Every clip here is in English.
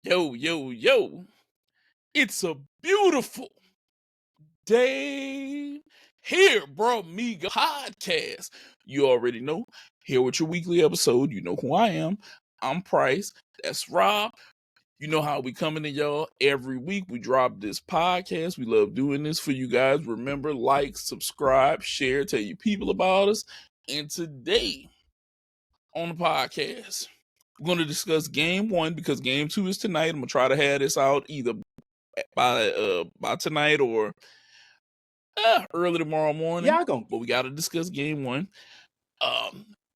Yo, yo, yo. It's a beautiful day here, bro. Mega podcast. You already know. Here with your weekly episode. You know who I am. I'm Price. That's Rob. You know how we coming to y'all every week. We drop this podcast. We love doing this for you guys. Remember, like, subscribe, share, tell your people about us. And today on the podcast, we're going to discuss game one because game two is tonight. I'm going to try to have this out either by tonight or early tomorrow morning. Yeah, but we got to discuss game one.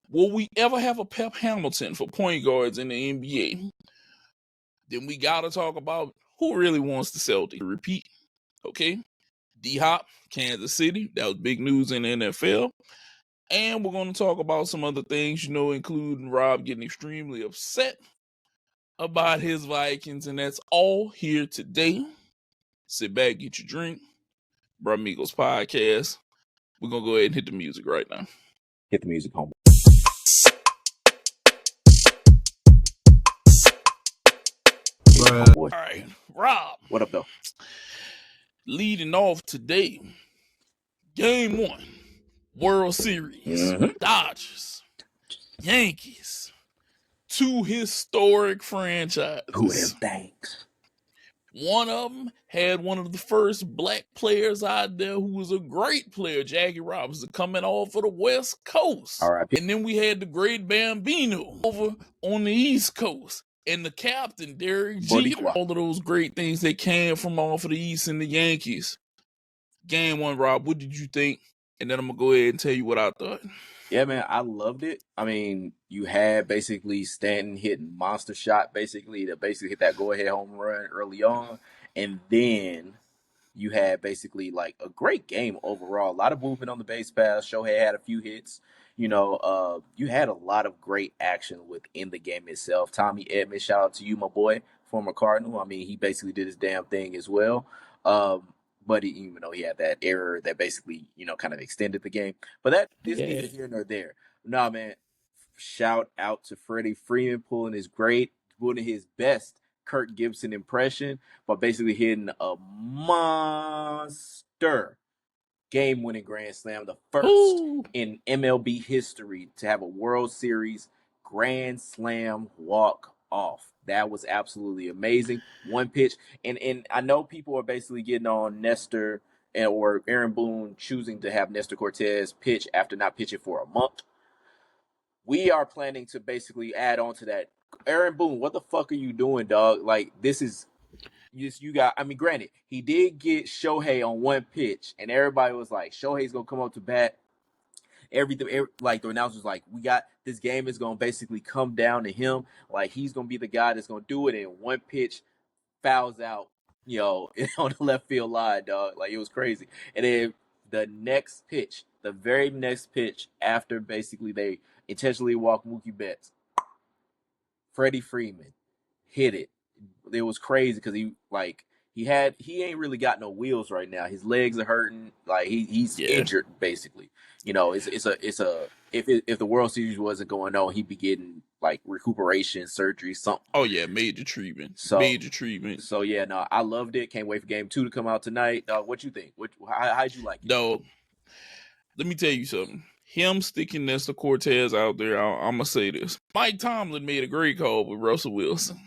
Will we ever have a Pep Hamilton for point guards in the NBA? Then we got to talk about who really wants the Celtics to repeat. Okay, D-Hop, Kansas City. That was big news in the NFL. And we're going to talk about some other things, including Rob getting extremely upset about his Vikings. And that's all here today. Sit back, get your drink. Bro Migos podcast. We're going to go ahead and hit the music right now. Hit the music, home. All right, Rob. What up, though? Leading off today, game one, World Series, Dodgers, Yankees, two historic franchises. Who them things? One of them had one of the first black players out there who was a great player, Jackie Robinson, coming off of the West Coast. All right. And then we had the great Bambino over on the East Coast. And the captain, Derek Jeter. All of those great things that came from off of the East and the Yankees. Game one, Rob, what did you think? And then I'm going to go ahead and tell you what I thought. Yeah, man, I loved it. I mean, you had basically Stanton hitting monster shot basically to hit that go-ahead home run early on. And then you had basically like a great game overall. A lot of movement on the base pass. Shohei had a few hits. You had a lot of great action within the game itself. Tommy Edman, shout out to you, my boy, former Cardinal. I mean, he basically did his damn thing as well. But even though he had that error that basically, kind of extended the game. But that is neither here nor there. Nah, man, shout out to Freddie Freeman pulling his best Kirk Gibson impression by basically hitting a monster game-winning grand slam, the first in MLB history to have a World Series grand slam walk-off. That was absolutely amazing. One pitch, and I know people are basically getting on Nestor or Aaron Boone choosing to have Nestor Cortez pitch after not pitching for a month. We are planning to basically add on to that. Aaron Boone, what the fuck are you doing, dog? Like, this is... granted, he did get Shohei on one pitch, and everybody was like, Shohei's going to come up to bat. The announcer was like, this game is going to basically come down to him. Like, he's going to be the guy that's going to do it, and one pitch fouls out, on the left field line, dog. Like, it was crazy. And then the very next pitch, after basically they intentionally walked Mookie Betts, Freddie Freeman hit it. It was crazy because he ain't really got no wheels right now. His legs are hurting. Like he's injured basically. If the World Series wasn't going on, he'd be getting like recuperation surgery, something. Oh yeah, major treatment. So yeah, no, I loved it. Can't wait for game 2 to come out tonight. What you think? How'd you like it? No, let me tell you something. Him sticking Nestor Cortez out there, I'm gonna say this. Mike Tomlin made a great call with Russell Wilson.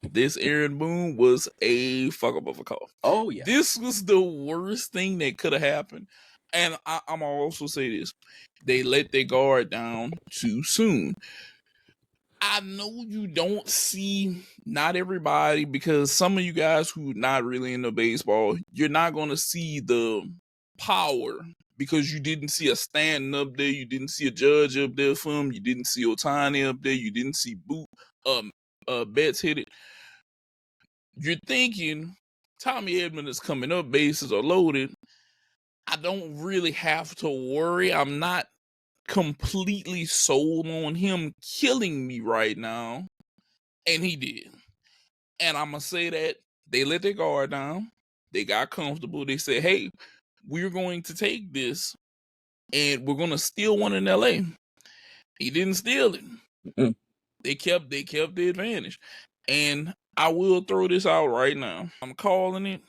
This Aaron Boone was a fuck up of a call. Oh, yeah. This was the worst thing that could have happened. And I'm also say this. They let their guard down too soon. I know you don't see, not everybody, because some of you guys who are not really into baseball, you're not going to see the power because you didn't see a standing up there. You didn't see a judge up there for him. You didn't see Otani up there. You didn't see Betts hit it. You're thinking Tommy Edman is coming up, bases are loaded. I don't really have to worry. I'm not completely sold on him killing me right now. And he did. And I'm going to say that they let their guard down. They got comfortable. They said, hey, we're going to take this and we're going to steal one in LA. He didn't steal it. Mm-hmm. They kept the advantage. And I will throw this out right now. I'm calling it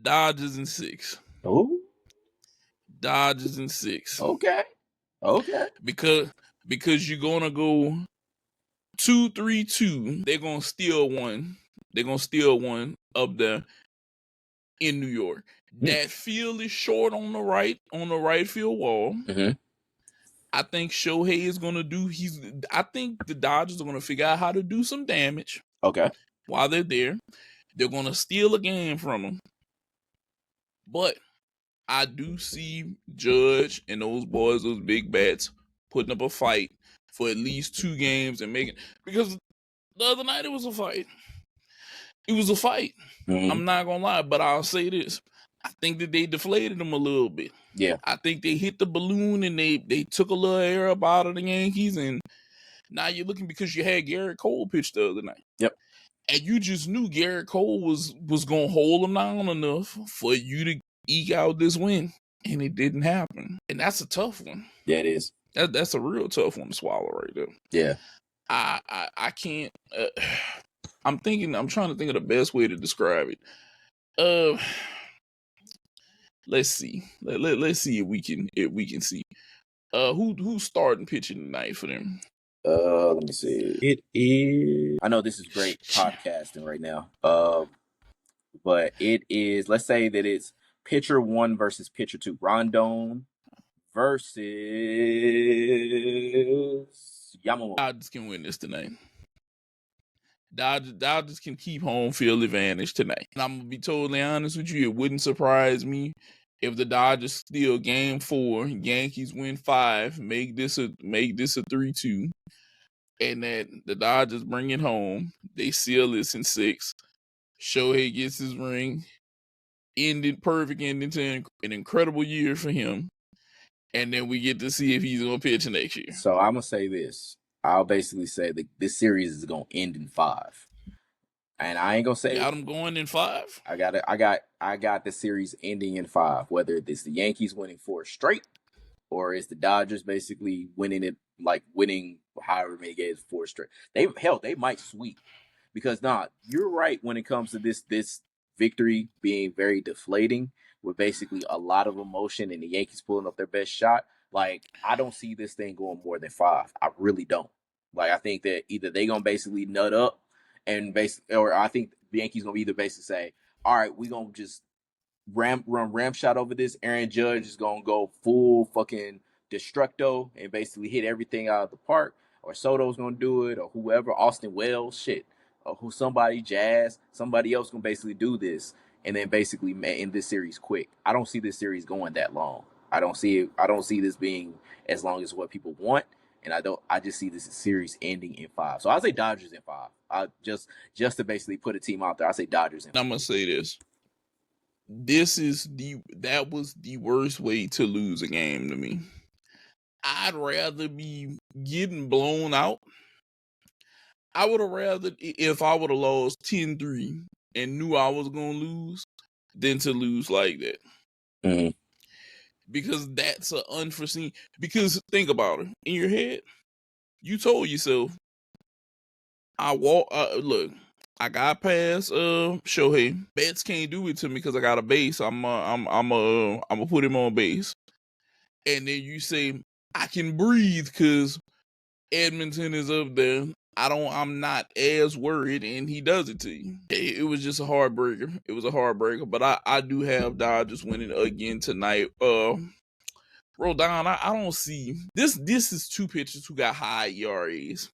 Dodgers in 6. Oh, Dodgers in 6. okay. Because you're gonna go 2-3-2. They're gonna steal one. They're gonna steal one up there in New York. That field is short on the right field wall. Mm-hmm. I think Shohei is gonna do. I think the Dodgers are gonna figure out how to do some damage. Okay. While they're there, they're gonna steal a game from them. But I do see Judge and those boys, those big bats, putting up a fight for at least 2 games and making, because the other night it was a fight. It was a fight. Mm-hmm. I'm not gonna lie, but I'll say this. I think that they deflated them a little bit. Yeah. I think they hit the balloon and they took a little air up out of the Yankees, and now you're looking, because you had Garrett Cole pitch the other night. Yep. And you just knew Garrett Cole was gonna hold them down enough for you to eke out this win, and it didn't happen. And that's a tough one. Yeah, it is. That's a real tough one to swallow right there. Yeah. I can't. I'm trying to think of the best way to describe it. Let's see. Let's see if we can see. Who's starting pitching tonight for them? Let me see. It is. I know this is great podcasting right now. But it is. Let's say that it's pitcher 1 versus pitcher 2. Rondon versus Yamamoto. Dodgers can win this tonight. Dodgers can keep home field advantage tonight. And I'm gonna be totally honest with you. It wouldn't surprise me if the Dodgers steal Game 4, Yankees win 5, make this a 3-2, and that the Dodgers bring it home. They seal this in 6. Shohei gets his ring. Perfect ending to an incredible year for him. And then we get to see if he's gonna pitch next year. So I'm gonna say this. I'll basically say that this series is gonna end in 5. And I ain't gonna say got them going in 5. I got the series ending in 5. Whether it's the Yankees winning 4 straight, or it's the Dodgers basically winning however many games 4 straight. They might sweep, because you're right when it comes to this victory being very deflating, with basically a lot of emotion and the Yankees pulling up their best shot. Like, I don't see this thing going more than 5. I really don't. Like, I think that either they gonna basically nut up or I think the Yankees gonna either basically say, all right, we gonna just run ram shot over this. Aaron Judge is gonna go full fucking destructo and basically hit everything out of the park, or Soto's gonna do it, or whoever, Austin Wells, or somebody else gonna basically do this, and then basically end this series quick. I don't see this series going that long. I don't see this being as long as what people want, and I just see this series ending in 5. So I say Dodgers in 5. I just to basically put a team out there, I say Dodgers in 5. I'm gonna say this. That was the worst way to lose a game to me. I'd rather be getting blown out. I would have rather, if I would have lost 10-3 and knew I was gonna lose, than to lose like that. Mm-hmm. Because that's an unforeseen. Because think about it, in your head, you told yourself, look, I got past Shohei. Betts can't do it to me because I got a base. I'm gonna put him on base. And then you say, I can breathe because Edmonton is up there. I'm not as worried, and he does it to you. It was just a heartbreaker. It was a heartbreaker. But I do have Dodgers winning again tonight. Roll down. I don't see this. This is 2 pitchers who got high ERAs.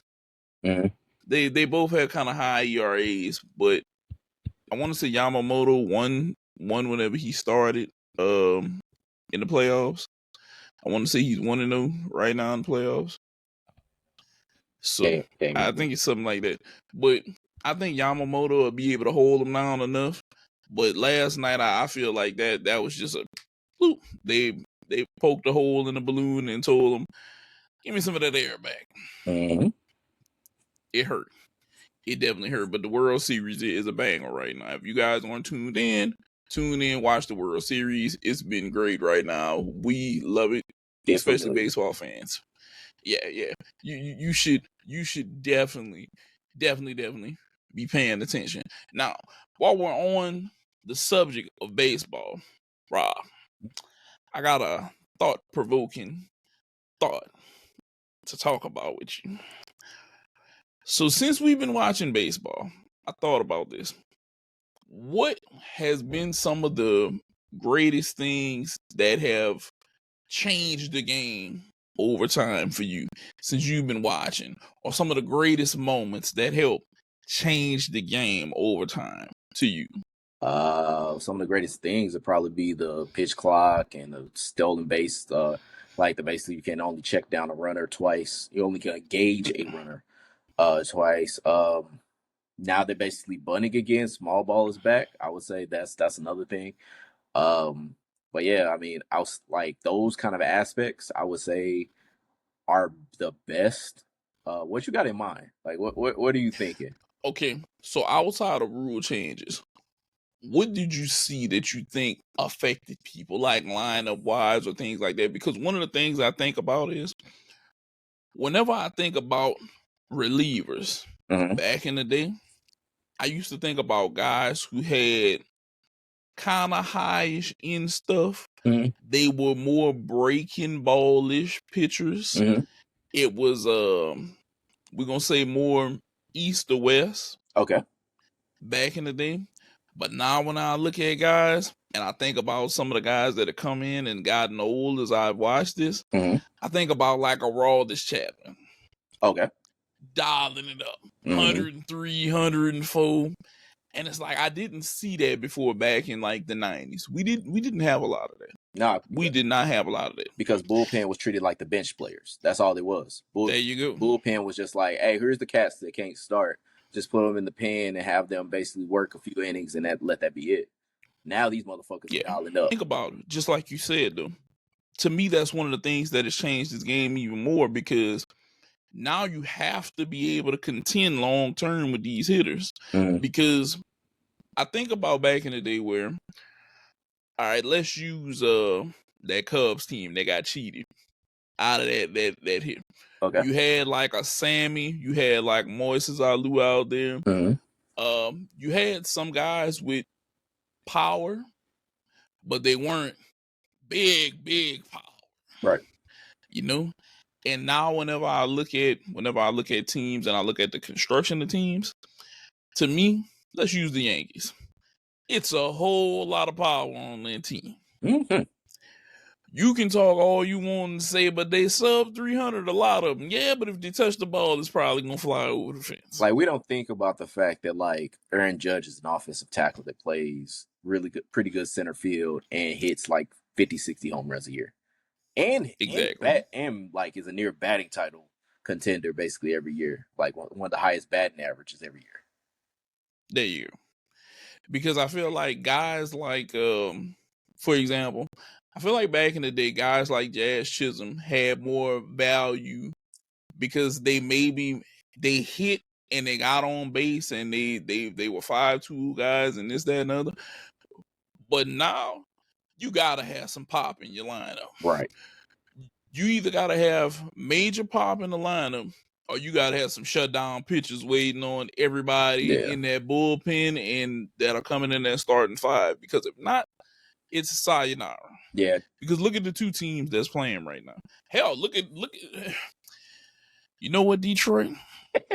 Mm-hmm. They both have kind of high ERAs, but I want to say Yamamoto won whenever he started in the playoffs. I want to say he's 1-0 right now in the playoffs. So I think it's something like that. But I think Yamamoto will be able to hold him down enough. But last night I feel like that was just a bloop. They poked a hole in the balloon and told him, give me some of that air back. Mm-hmm. It hurt. It definitely hurt. But the World Series is a banger right now. If you guys aren't tuned in, watch the World Series. It's been great right now. We love it, especially baseball fans. Yeah. You should definitely be paying attention. Now, while we're on the subject of baseball, Rob, I got a thought-provoking thought to talk about with you. So since we've been watching baseball, I thought about this. What has been some of the greatest things that have changed the game over time for you since you've been watching, or some of the greatest moments that helped change the game over time to you? Some of the greatest things would probably be the pitch clock and the stolen base. Like basically you can only check down a runner twice. You only can gauge a runner twice. Now they're basically bunting again. Small ball is back. I would say that's another thing. But yeah, I mean, I was like those kind of aspects. I would say are the best. What you got in mind? Like, what are you thinking? Okay, so outside of rule changes, what did you see that you think affected people, like lineup wise or things like that? Because one of the things I think about is whenever I think about relievers Mm-hmm. back in the day, I used to think about guys who had kind of highish in stuff. Mm-hmm. They were more breaking ballish pitchers. Mm-hmm. It was we're gonna say more east or west Okay. back in the day. But now when I look at guys and I think about some of the guys that have come in and gotten old as I've watched this, Mm-hmm. I think about like a Rawless Chapman. Okay. Dialing it up. Mm-hmm. 103, 104. And it's like I didn't see that before back in like the 90s. We didn't have a lot of that. No, we did not have a lot of that. Because bullpen was treated like the bench players. That's all it was. There you go. Bullpen was just like, hey, here's the cats that can't start. Just put them in the pen and have them basically work a few innings and let that be it. Now these motherfuckers are dialing up. Think about it. Just like you said, though. To me, that's one of the things that has changed this game even more, because now you have to be able to contend long term with these hitters. Mm-hmm. Because I think about back in the day where, all right, let's use that Cubs team that got cheated out of that hit. Okay. You had like a Sammy, you had like Moises Alou out there. Mm-hmm. You had some guys with power, but they weren't big power. Right. You know? And now whenever I look at teams and I look at the construction of teams, to me, let's use the Yankees. It's a whole lot of power on that team. Mm-hmm. You can talk all you want to say, but they sub 300, a lot of them. Yeah, but if they touch the ball, it's probably going to fly over the fence. Like, we don't think about the fact that, like, Aaron Judge is an offensive tackle that plays really good, pretty good center field and hits, like, 50, 60 home runs a year. And exactly. And like, is a near batting title contender basically every year. Like, one of the highest batting averages every year. There you go. Because I feel like guys like, for example, I feel like back in the day, guys like Jazz Chisholm had more value because they hit and they got on base and they were 5 tool guys and this, that, and other. But now you gotta have some pop in your lineup. Right. You either gotta have major pop in the lineup, or you gotta have some shutdown pitchers waiting on everybody in that bullpen and that are coming in there starting five. Because if not, it's a sayonara. Yeah. Because look at the two teams that's playing right now. Hell, look at you know what, Detroit?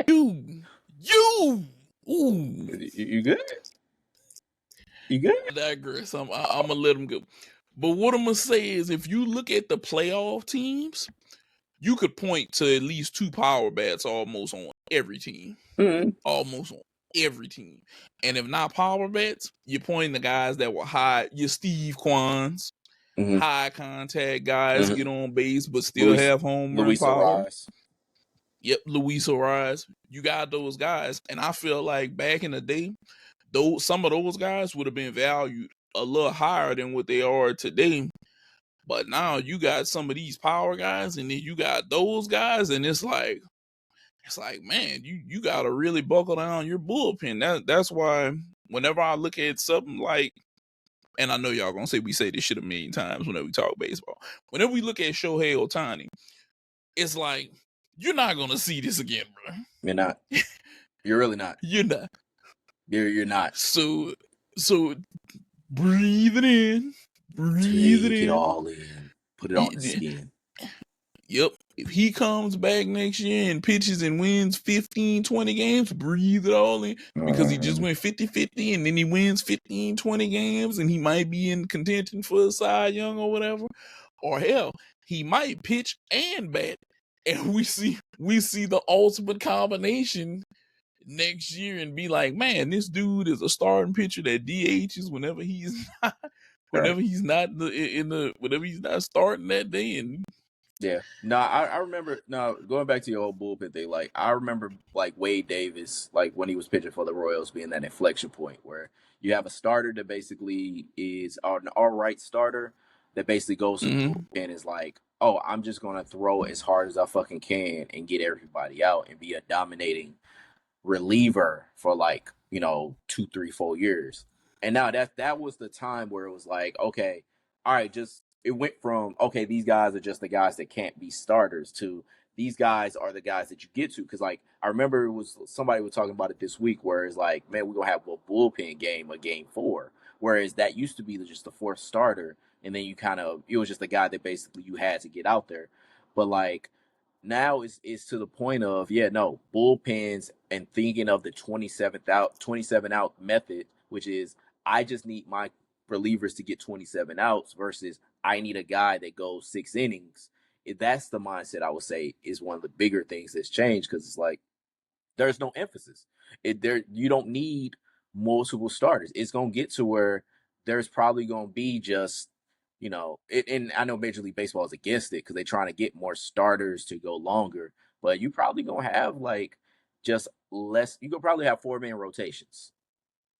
you ooh. You good? You good? I digress. I'm gonna let them go. But what I'm gonna say is, if you look at the playoff teams, you could point to at least 2 power bats almost on every team. Mm-hmm. Almost on every team. And if not power bats, you're pointing the guys that were high, your Steve Quans, high contact guys, get on base, but still have home run power. Yep, Luis Ariz. You got those guys. And I feel like back in the day, some of those guys would have been valued a little higher than what they are today. But now you got some of these power guys, and then you got those guys, and it's like, man, you gotta really buckle down your bullpen. That's why whenever I look at something like, and I know y'all gonna say we say this shit a million times whenever we talk baseball. Whenever we look at Shohei Ohtani, it's like, you're not gonna see this again, bro. You're not. You're really not. You're not. You're not. So breathe it in, breathe it Take it in. all in. Put it on the skin. Yep. If he comes back next year and pitches and wins 15, 20 games, breathe it all in because he just went 50-50 and then he wins 15, 20 games and he might be in contention for a Cy Young or whatever. Or hell, he might pitch and bat. And we see the ultimate combination next year and be like, man, this dude is a starting pitcher that DHs whenever he's not whenever he's not whenever he's not starting that day. And Yeah. No, I remember. No, going back to your old bullpen thing, like I remember like Wade Davis, like when he was pitching for the Royals, being that inflection point where you have a starter that basically is an all right starter that basically goes to the bullpen and is like, oh, I'm just gonna throw as hard as I fucking can and get everybody out and be a dominating reliever for like 2, 3, 4 years. And now that was the time where it was like, okay, all right, just it went from okay, these guys are just the guys that can't be starters to these guys are the guys that you get to. Because like I remember it was somebody was talking about it this week where it's like, man, we're gonna have a bullpen game, a game 4. Whereas that used to be just the fourth starter, and then you kind of it was just the guy that basically you had to get out there. But like now it's to the point of bullpens and thinking of the 27 out method, which is I just need my relievers to get 27 outs versus I need a guy that goes 6 innings. That's the mindset I would say is one of the bigger things that's changed because it's like there's no emphasis. You don't need multiple starters. It's gonna get to where there's probably gonna be just and I know Major League Baseball is against it because they're trying to get more starters to go longer. But you probably gonna have like just less. You could probably have 4-man rotations.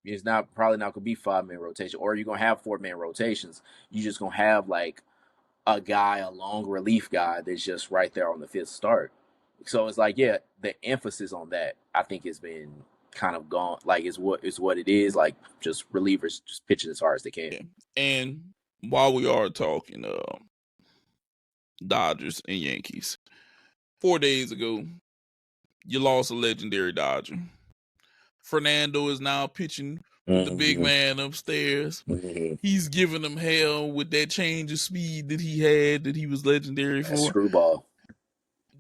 It's probably not gonna be 5-man rotation, or you're gonna have 4-man rotations. You just gonna have like a long relief guy that's just right there on the fifth start. So it's like, yeah, the emphasis on that I think has been kind of gone. Like is what it is. Like just relievers just pitching as hard as they can. yeah. And while we are talking Dodgers and Yankees, 4 days ago, you lost a legendary Dodger. Fernando is now pitching with the big man upstairs. He's giving them hell with that change of speed that he had that he was legendary for. Screwball.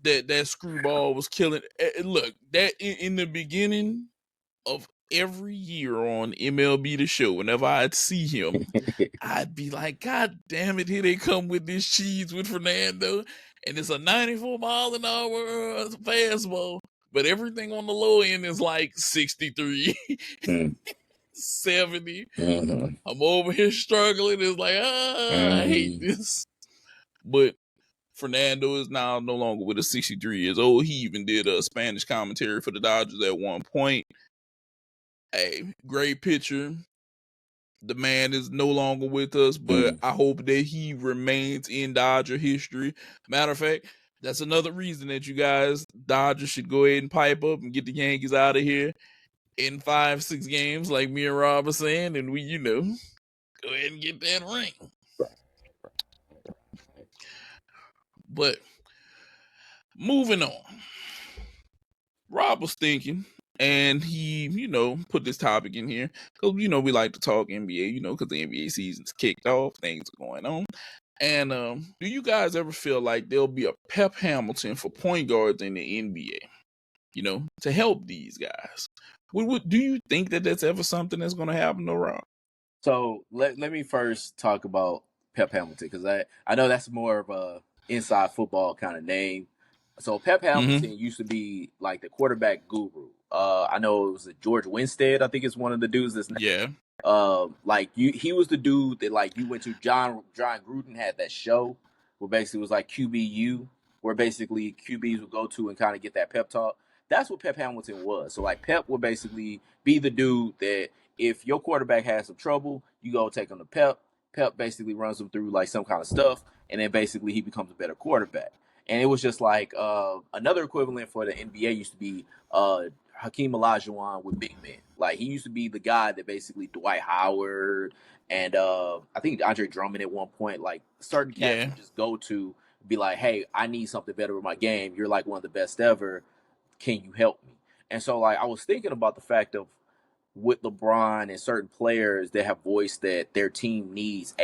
That screwball was killing. Look, that in the beginning of every year on MLB The Show, whenever I'd see him, I'd be like, God damn it, here they come with this cheese with Fernando. And it's a 94 mile an hour fastball. But everything on the low end is like 63, 70. I'm over here struggling. It's like, I hate this. But Fernando is now no longer with us, 63 years old. He even did a Spanish commentary for the Dodgers at one point. Hey, great pitcher. The man is no longer with us, but I hope that he remains in Dodger history. Matter of fact, that's another reason that you guys, Dodgers, should go ahead and pipe up and get the Yankees out of here in 5-6 games, like me and Rob are saying, and we, go ahead and get that ring. But moving on, Rob was thinking, and he, put this topic in here because, we like to talk NBA, because the NBA season's kicked off, things are going on. And do you guys ever feel like there'll be a Pep Hamilton for point guards in the NBA, to help these guys? Do you think that that's ever something that's going to happen, though, Rob? So let me first talk about Pep Hamilton because I know that's more of a inside football kind of name. So Pep Hamilton used to be like the quarterback guru. I know it was George Winstead. I think it's one of the dudes that's he was the dude that like you went to. John Gruden had that show where basically it was like QBU, where basically QBs would go to and kind of get that pep talk. That's what Pep Hamilton was. So like Pep would basically be the dude that if your quarterback has some trouble, you go take him to Pep. Pep basically runs him through like some kind of stuff, and then basically he becomes a better quarterback. And it was just like another equivalent for the NBA used to be Hakeem Olajuwon with big men. Like he used to be the guy that basically Dwight Howard and I think Andre Drummond at one point, like certain cats would just go to be like, hey, I need something better with my game. You're like one of the best ever. Can you help me? And so like I was thinking about the fact of with LeBron and certain players that have voiced that their team needs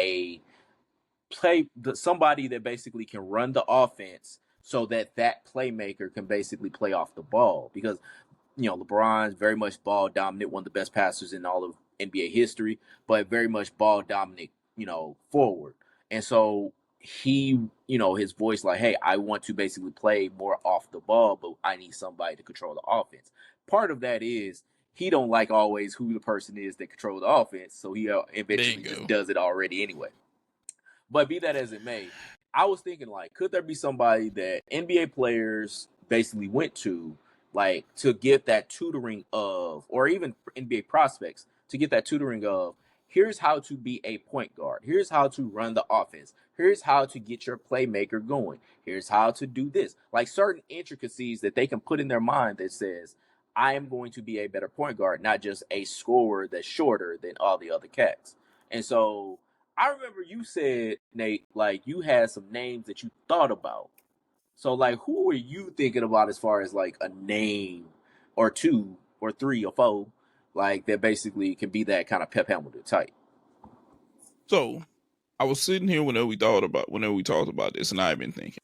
somebody that basically can run the offense so that playmaker can basically play off the ball, because LeBron's very much ball dominant, one of the best passers in all of NBA history, but very much ball dominant, forward. And so he, his voice like, hey, I want to basically play more off the ball, but I need somebody to control the offense. Part of that is he don't like always who the person is that controls the offense, so he eventually just does it already anyway. But be that as it may, I was thinking, like, could there be somebody that NBA players basically went to, like, to get that tutoring of, or even NBA prospects to get that tutoring of, here's how to be a point guard. Here's how to run the offense. Here's how to get your playmaker going. Here's how to do this. Like certain intricacies that they can put in their mind that says, I am going to be a better point guard, not just a scorer that's shorter than all the other cats. And so I remember you said, Nate, like you had some names that you thought about. So, like, who are you thinking about as far as like a name or two or three or four, like that basically can be that kind of Pep Hamilton type? So, I was sitting here whenever we talked about this, and I've been thinking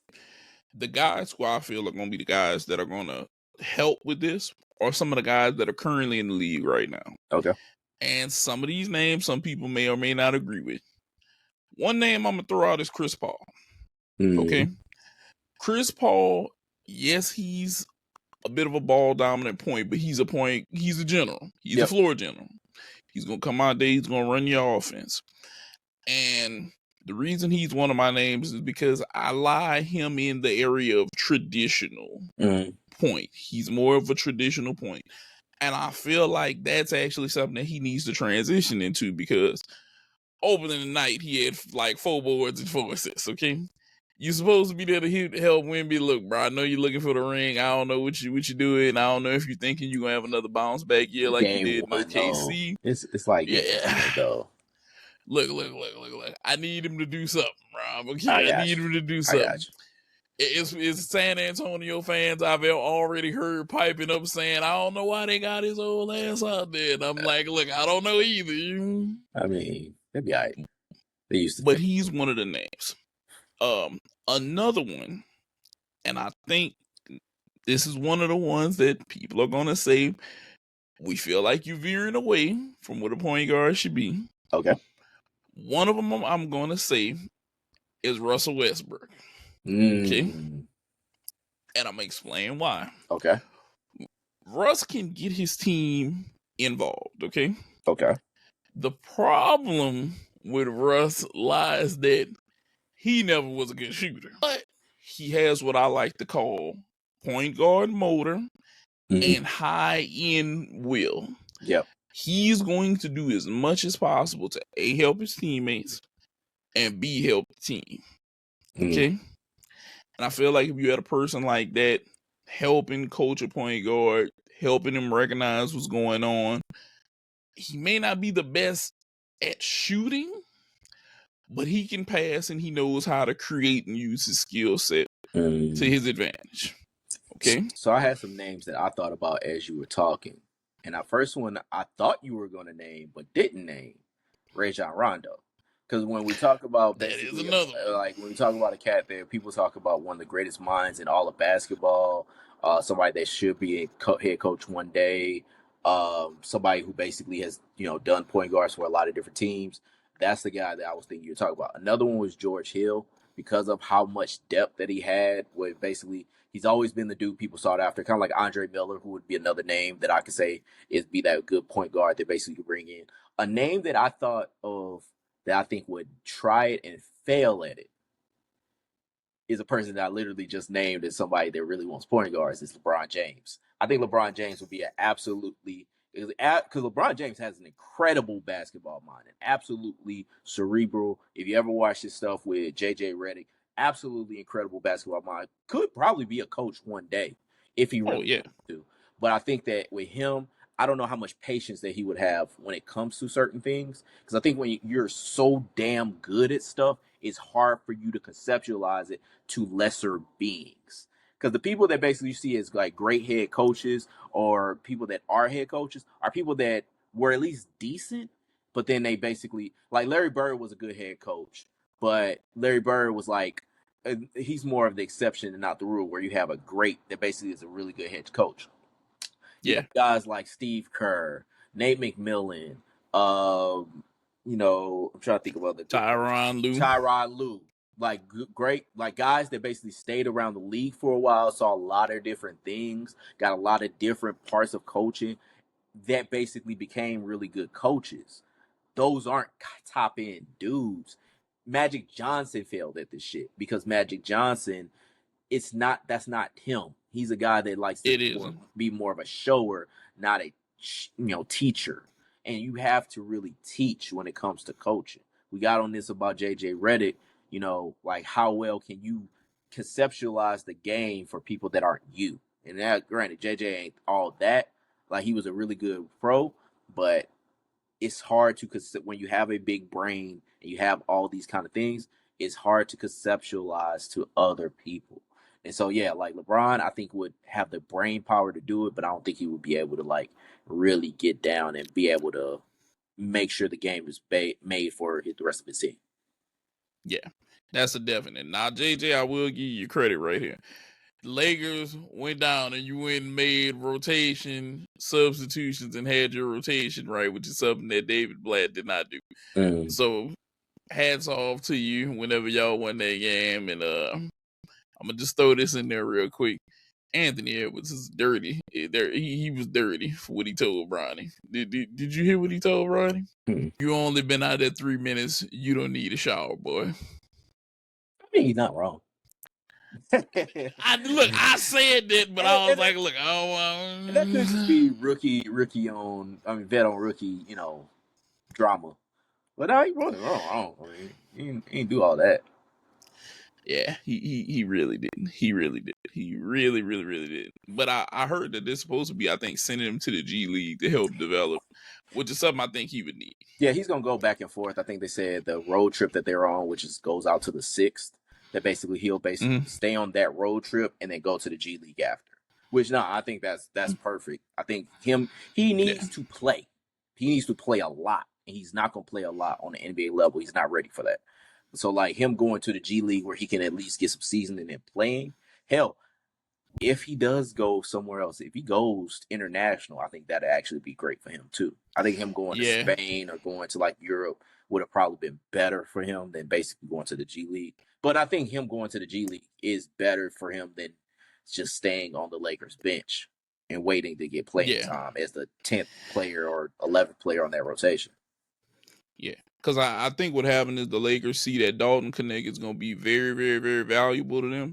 the guys who I feel are going to be the guys that are going to help with this are some of the guys that are currently in the league right now. Okay. And some of these names, some people may or may not agree with. One name I'm going to throw out is Chris Paul. Okay. Chris Paul, yes, he's a bit of a ball dominant point, but he's a general. He's a floor general. He's going to come out there, he's going to run your offense. And the reason he's one of my names is because I lie him in the area of traditional point. He's more of a traditional point. And I feel like that's actually something that he needs to transition into, because opening the night, he had like 4 boards and 4 assists, okay? You're supposed to be there to help Wemby. Look, bro, I know you're looking for the ring. I don't know what you doing. I don't know if you're thinking you're going to have another bounce back year like you did in OKC. It's like, though. Look. I need him to do something, Rob. Okay, I need him to do something. It's San Antonio fans I've already heard piping up saying, I don't know why they got his old ass out there. And I'm like, look, I don't know either. I mean, they'd be all right. They used to. But he's one of the names. Another one, and I think this is one of the ones that people are going to say, we feel like you're veering away from what a point guard should be. Okay. One of them I'm going to say is Russell Westbrook. Okay. And I'm going to explain why. Okay. Russ can get his team involved. Okay. Okay. The problem with Russ lies that he never was a good shooter, but he has what I like to call point guard motor and high end will. Yep. He's going to do as much as possible to A, help his teammates, and B, help the team. Okay. And I feel like if you had a person like that helping coach a point guard, helping him recognize what's going on, he may not be the best at shooting, but he can pass and he knows how to create and use his skill set to his advantage. Okay. So I had some names that I thought about as you were talking. And the first one I thought you were going to name, but didn't name, Rajon Rondo. Because when we talk about basically, like when we talk about a cat there, people talk about one of the greatest minds in all of basketball, somebody that should be a head coach one day, somebody who basically has, done point guards for a lot of different teams. That's the guy that I was thinking you were talking about. Another one was George Hill, because of how much depth that he had, where basically he's always been the dude people sought after, kind of like Andre Miller, who would be another name that I could say be that good point guard that basically you bring in. A name that I thought of that I think would try it and fail at it is a person that I literally just named as somebody that really wants point guards, is LeBron James. I think LeBron James would be because LeBron James has an incredible basketball mind, and absolutely cerebral. If you ever watch his stuff with JJ Redick, absolutely incredible basketball mind. Could probably be a coach one day if he really wanted to. But I think that with him, I don't know how much patience that he would have when it comes to certain things. Because I think when you're so damn good at stuff, it's hard for you to conceptualize it to lesser beings. Because the people that basically you see as like great head coaches or people that are head coaches are people that were at least decent, but then they basically like Larry Bird was a good head coach, but Larry Bird was like he's more of the exception and not the rule, where you have a great that basically is a really good head coach. You Yeah. have guys like Steve Kerr, Nate McMillan, I'm trying to think of other good coaches. Tyronn Lue. Tyronn Lue, like great, like guys that basically stayed around the league for a while, saw a lot of different things, got a lot of different parts of coaching that basically became really good coaches. Those aren't top end dudes. Magic Johnson failed at this shit because Magic Johnson, that's not him. He's a guy that likes to It isn't. be more of a shower, not a teacher. And you have to really teach when it comes to coaching. We got on this about JJ Redick, like how well can you conceptualize the game for people that aren't you? And that, granted, JJ ain't all that. Like, he was a really good pro, but it's hard to when you have a big brain and you have all these kind of things, it's hard to conceptualize to other people. And so, yeah, like LeBron, I think would have the brain power to do it, but I don't think he would be able to like really get down and be able to make sure the game is made for the rest of his team. Yeah, that's a definite. Now, JJ, I will give you credit right here. The Lakers went down and you went and made rotation substitutions and had your rotation right, which is something that David Blatt did not do. So hats off to you whenever y'all won that game. And I'm gonna just throw this in there real quick. Anthony Edwards is dirty. He was dirty for what he told Bronny. Did you hear what he told Bronny? You only been out there 3 minutes. You don't need a shower, boy. I mean, he's not wrong. I said that, but I was like, look, and that could just be vet on rookie, drama. But no, he wasn't wrong. I mean, he didn't do all that. Yeah, he really didn't. He really did. He really, really, really did. But I heard that they're supposed to be, I think, sending him to the G League to help develop, which is something I think he would need. Yeah, he's gonna go back and forth. I think they said the road trip that they're on, which goes out to the 6th, that basically he'll stay on that road trip and then go to the G League after. Which I think that's perfect. I think he needs to play. He needs to play a lot, and he's not gonna play a lot on the NBA level. He's not ready for that. So like him going to the G League where he can at least get some seasoning and playing. Hell, if he does go somewhere else, if he goes international, I think that'd actually be great for him too. I think him going to Spain or going to like Europe would have probably been better for him than basically going to the G League. But I think him going to the G League is better for him than just staying on the Lakers bench and waiting to get playing time as the 10th player or 11th player on that rotation. Yeah, because I think what happened is the Lakers see that Dalton Connect is going to be very, very, very valuable to them.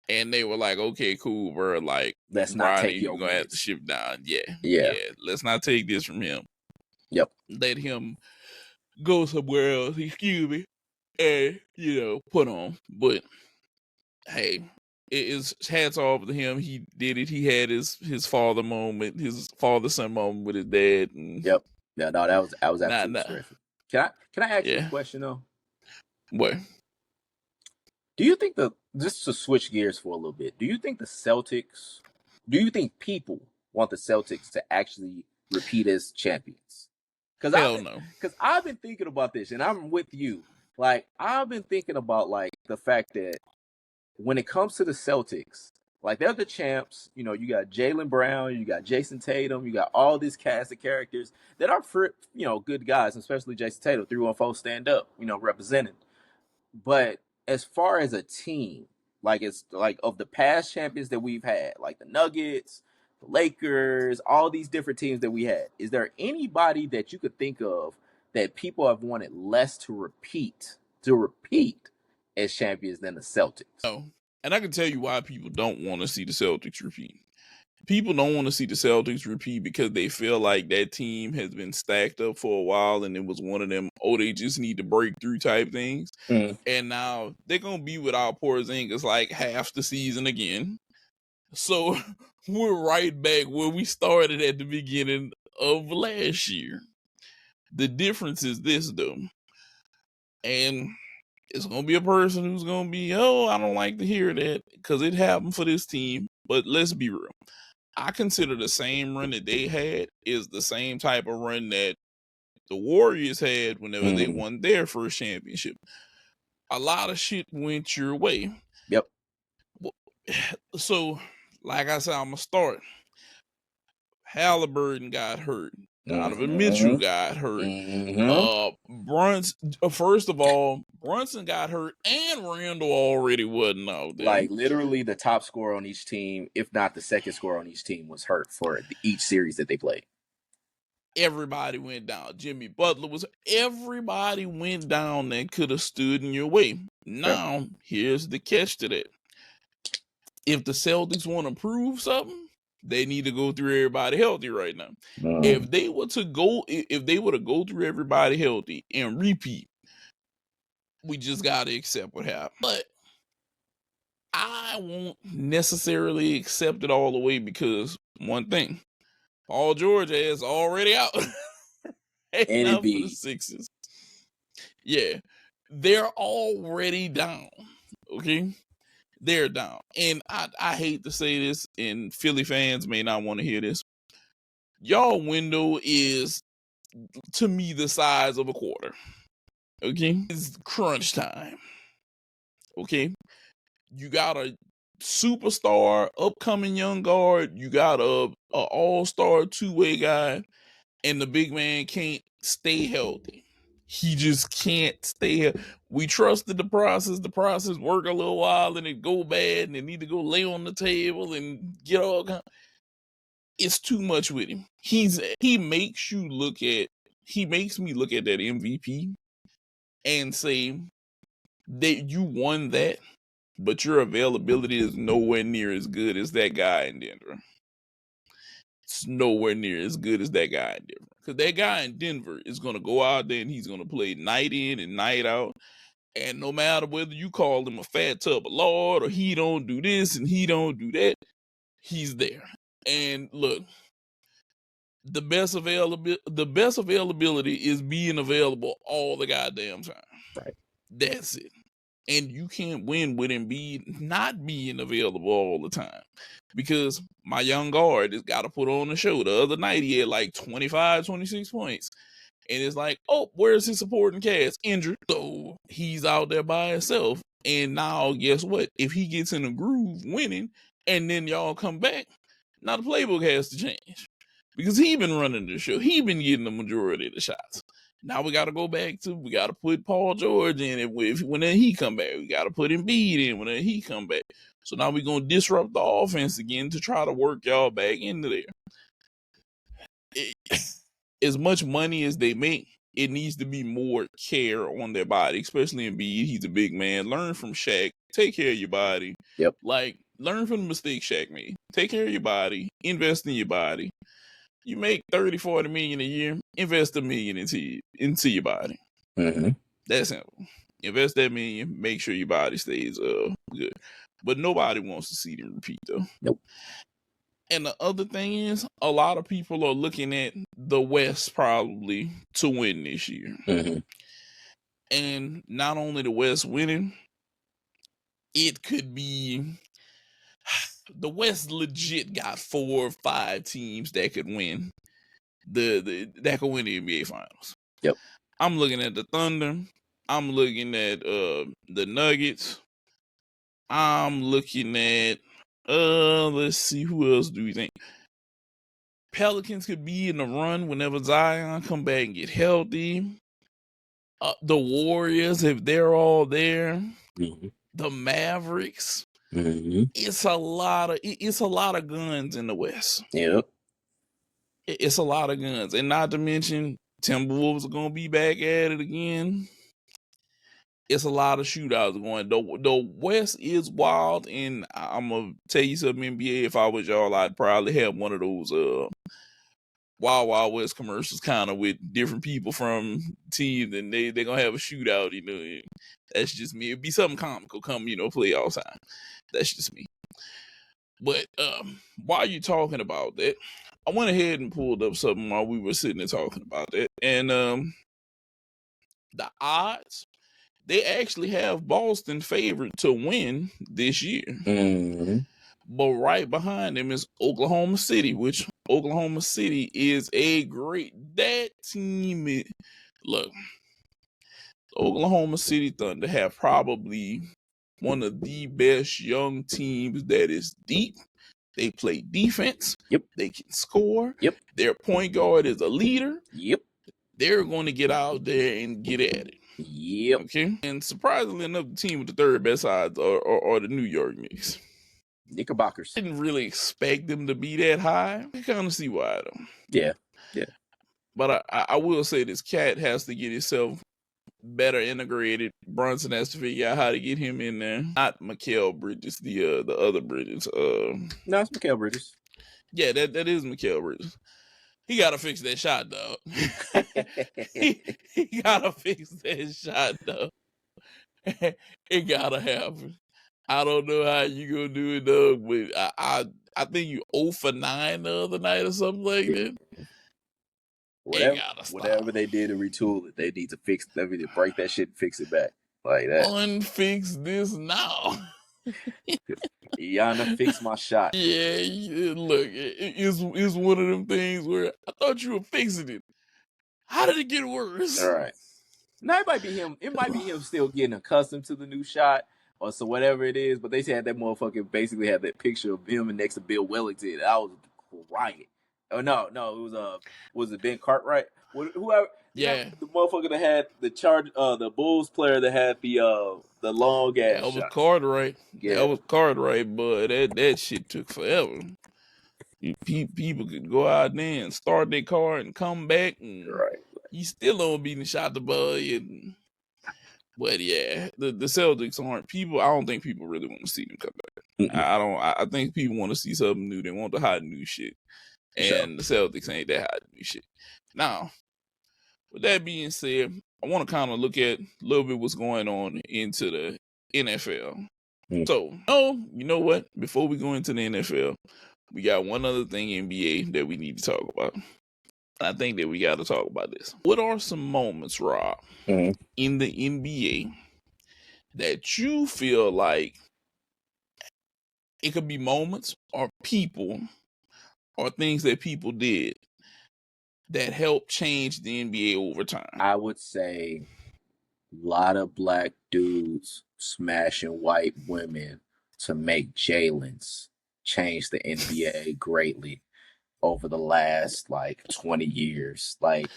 And they were like, okay, cool, bro. Like, let's not take your going to have to shift down. Yeah. Let's not take this from him. Yep. Let him go somewhere else, excuse me, and, put on. But, hey, it is hats off to him. He did it. He had his father moment, his father-son moment with his dad. And yep. Yeah, no, that was absolutely terrific. Can I ask you a question though? What? Do you think just to switch gears for a little bit, do you think people want the Celtics to actually repeat as champions? Hell no. Because I've been thinking about this, and I'm with you. Like, I've been thinking about like the fact that when it comes to the Celtics, like they're the champs, you got Jaylen Brown, you got Jason Tatum, you got all these cast of characters that are good guys, especially Jason Tatum, 314 stand up, representing. But as far as a team, like it's like of the past champions that we've had, like the Nuggets, the Lakers, all these different teams that we had, is there anybody that you could think of that people have wanted less to repeat as champions than the Celtics? Oh, and I can tell you why people don't want to see the Celtics repeat. People don't want to see the Celtics repeat because they feel like that team has been stacked up for a while and it was one of them, they just need to break through type things. And now they're going to be without Porzingis like half the season again. So we're right back where we started at the beginning of last year. The difference is this, though. And it's going to be a person who's going to be, I don't like to hear that because it happened for this team. But let's be real. I consider the same run that they had is the same type of run that the Warriors had whenever they won their first championship. A lot of shit went your way. Yep. So, like I said, I'm gonna start. Halliburton got hurt. Donovan Mitchell got hurt. Brunson, first of all, Brunson got hurt, and Randall already wasn't out there. Like literally, the top scorer on each team, if not the second scorer on each team, was hurt for each series that they played. Everybody went down. Jimmy Butler was. Everybody went down that could have stood in your way. Now, here's the catch to that. If the Celtics want to prove something, they need to go through everybody healthy right now. If they were to go through everybody healthy and repeat, we just gotta accept what happened. But I won't necessarily accept it all the way because one thing, Paul George is already out. And out for the Sixers. Yeah, they're already down. Okay. They're down. And I hate to say this, and Philly fans may not want to hear this. Y'all window is, to me, the size of a quarter. Okay? It's crunch time. Okay? You got a superstar, upcoming young guard. You got a all-star two-way guy, and the big man can't stay healthy. He just can't stay here. We trusted the process. The process work a little while and it go bad and they need to go lay on the table and get all kind. It's too much with him. He makes me look at that MVP and say that you won that, but your availability is nowhere near as good as that guy in Denver. It's nowhere near as good as that guy in Denver. Because that guy in Denver is going to go out there and he's going to play night in and night out. And no matter whether you call him a fat tub of lord or he don't do this and he don't do that, he's there. And look, the best availability is being available all the goddamn time. Right. That's it. And you can't win with Embiid not being available all the time. Because my young guard has got to put on a show. The other night he had like 25, 26 points. And it's like, oh, where's his supporting cast? Injured. So he's out there by himself. And now, guess what? If he gets in a groove winning and then y'all come back, now the playbook has to change. Because he been running the show. He been getting the majority of the shots. Now we got to go back to, we got to put Paul George in it whenever he come back. We got to put Embiid in whenever he come back. So now we're going to disrupt the offense again to try to work y'all back into there. As much money as they make, it needs to be more care on their body, especially Embiid. He's a big man. Learn from Shaq. Take care of your body. Yep. Like, learn from the mistakes Shaq made. Take care of your body. Invest in your body. You make 30, 40 million a year, invest $1 million into your body. That's simple. Invest that $1 million, make sure your body stays good. But nobody wants to see them repeat though. Nope. And the other thing is, a lot of people are looking at the West probably to win this year. And not only the West winning, it could be the West legit got 4 or 5 teams that could win. That could win the NBA Finals. Yep. I'm looking at the Thunder. I'm looking at the Nuggets. I'm looking at let's see, who else do you think? Pelicans could be in the run whenever Zion come back and get healthy. The Warriors, if they're all there. The Mavericks. It's a lot of guns in the West. Yep. It's a lot of guns. And not to mention, Timberwolves are going to be back at it again. It's a lot of shootouts going. The West is wild, and I'm going to tell you something, NBA, if I was y'all, I'd probably have one of those Wild Wild West commercials kind of with different people from teams, and they're going to have a shootout, you know. That's just me. It'd be something comical come, playoff time. That's just me. But while you're talking about that, I went ahead and pulled up something while we were sitting there talking about that. And the odds, they actually have Boston favored to win this year. But right behind them is Oklahoma City, which Oklahoma City is a great. That team, look, Oklahoma City Thunder have probably one of the best young teams that is deep. They play defense. Yep. They can score. Yep. Their point guard is a leader. Yep. They're going to get out there and get at it. Yep. Okay. And surprisingly enough, the team with the third best odds are the New York Knicks. Knickerbockers. Didn't really expect them to be that high. I kind of see why though. Yeah. Yeah. But I will say this cat has to get himself better integrated. Brunson has to figure out how to get him in there. Not Mikal Bridges, the other Bridges. No, it's Mikal Bridges. Yeah, that is Mikal Bridges. He gotta fix that shot, dog. he gotta fix that shot, dog. It gotta happen. I don't know how you gonna do it, dog, but I think you 0 for 9 the other night or something like that. Whatever they did to retool it, they need to fix. They need to break that shit and fix it back like that. Unfix this now. Yana, fix my shot. Yeah, look, it's one of them things where I thought you were fixing it. How did it get worse? All right. Now it might be him. It might be him still getting accustomed to the new shot, or so whatever it is. But they said that motherfucker basically had that picture of him next to Bill Wellington. I was crying. Oh no, it was it Ben Cartwright? Whoever. Yeah, the motherfucker that had the Bulls player that had the long ass. That was Cartwright. Yeah. That was Cartwright, but that shit took forever. People could go out there and start their car and come back, and you still don't be shot the ball. But yeah, the Celtics aren't people. I don't think people really want to see them come back. I think people want to see something new. They want the hot new shit, and the Celtics ain't that hot new shit. Now, with that being said, I want to kind of look at a little bit what's going on into the NFL. So, you know what? Before we go into the NFL, we got one other thing NBA that we need to talk about. I think that we got to talk about this. What are some moments, Rob, in the NBA that you feel like it could be moments or people or things that people did that helped change the NBA over time? I would say a lot of black dudes smashing white women to make Jalen's change the NBA greatly over the last 20 years. Like,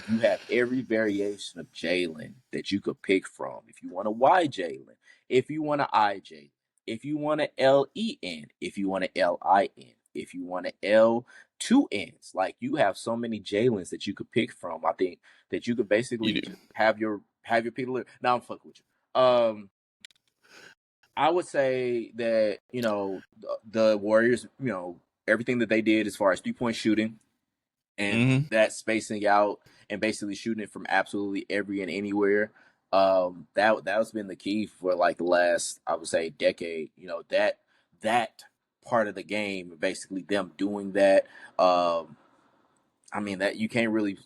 you have every variation of Jalen that you could pick from. If you want a Y Jalen, if you want an I Jalen, if you want an LEN, if you want an LIN, if you want an L2Ns, like, you have so many Jalen's that you could pick from. I think that you could basically have your people. Now I'm fucking with you. I would say that, the Warriors, everything that they did as far as 3-point shooting and that spacing out and basically shooting it from absolutely every and anywhere. That has been the key for the last, I would say, decade. That part of the game, basically them doing that. I mean, that you can't really